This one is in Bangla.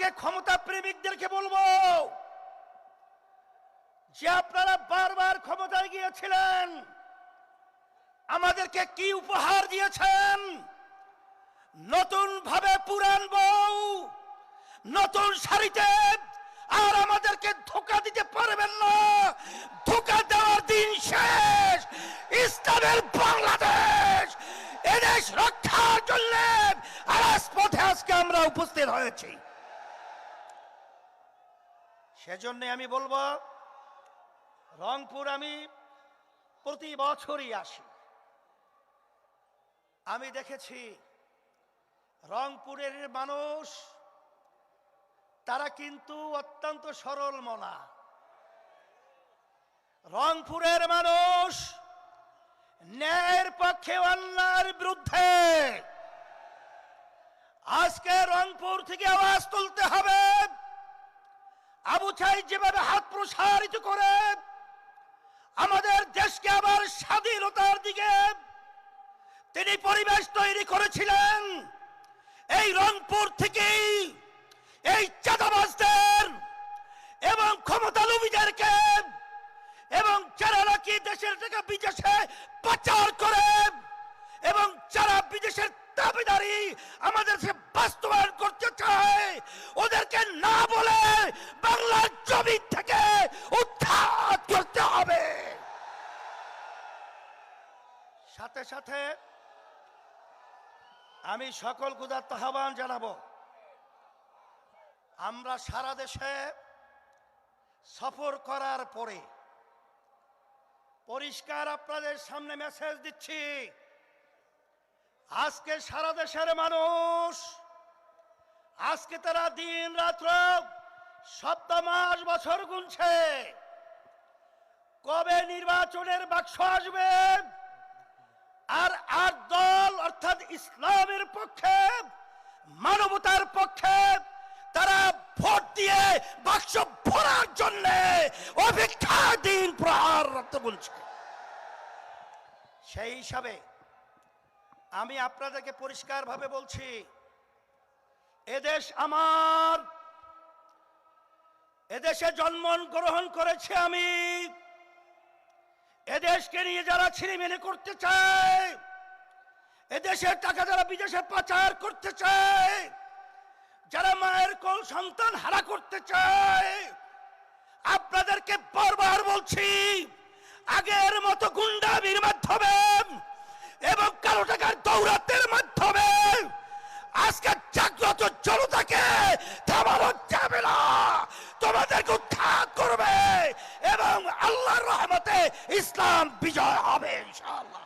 আজকে ক্ষমতা প্রেমিকদেরকে বলবো যে আপনারা বারবার ক্ষমতায় গিয়েছিলেন, আমাদেরকে কি উপহার দিয়েছেন? নতুন ভাবে পুরান বউ নতুন শাড়িতে, আর আমাদেরকে ধোঁকা দিতে পারবেন না। ধোঁকা দেওয়ার দিন শেষ। ইসলামের বাংলাদেশ, এদেশ রক্ষার জন্য রাজপথে আজকে আমরা উপস্থিত হয়েছি। সেজন্য আমি বলবো, রংপুর আমি প্রতি বছরই আসি। আমি দেখেছি রংপুরের মানুষ তারা কিন্তু অত্যন্ত সরল মনা। রংপুরের মানুষ ন্যায়ের পক্ষে, অন্যায়ের বিরুদ্ধে। আজকে রংপুর থেকে আওয়াজ তুলতে হবে। আবু সাঈদ যেভাবে হাত প্রসারিত করে আমাদের দেশকে আবার স্বাধীনতার দিকে তিনি পরিবেশ তৈরি করেছিলেন, এই রংপুর থেকেই এই চাঁদাবাজদের এবং ক্ষমতালোভীদেরকে এবং যারা নাকি দেশের টাকা বিদেশে পাচার করে এবং যারা বিদেশের দাবিদারি আমাদের দেশে বাস্তবায়ন করতে চায়, ওদেরকে না বলে বাংলার জমি থেকে উৎখাত করতে হবে। সাথে সাথে আমি সকল ক্ষুধার্ত আহ্বান জানাবো, আমরা সারা দেশে সফর করার পরে পরিষ্কার আপনাদের সামনে মেসেজ দিচ্ছি, আজকে সারা দেশের মানুষ, আজকে তারা দিন রাত্র সপ্তাহ মাস বছর গুনছে কবে নির্বাচনের বাক্স আসবে। আর ৮ দল অর্থাৎ ইসলামের পক্ষে, মানবতার পক্ষে তারা ভোট দিয়ে বাক্স ভরার জন্য অপেক্ষা দিন প্রহার রাখতে বলছে। সেই হিসাবে আমি আপনাদেরকে পরিষ্কার ভাবে বলছি, এদেশ আমার, এদেশে জন্মগ্রহণ করেছে আমি। এদেশকে নিয়ে যারা ছিনিমিনি করতে চায়, এদেশের টাকা যারা বিদেশে পাচার করতে চায়, যারা মায়ের কোল সন্তান হারা করতে চায়, আপনাদেরকে বারবার বলছি, আগের মতো গুন্ডামির মাধ্যমে এবং কালো টাকার দৌরাত্মের মাধ্যমে আজকে জাগ্রত জনতাকে থামানো যাবে না। তোমাদেরকে উৎখাত করবে এবং আল্লাহর রহমতে ইসলাম বিজয় হবে ইনশাআল্লাহ।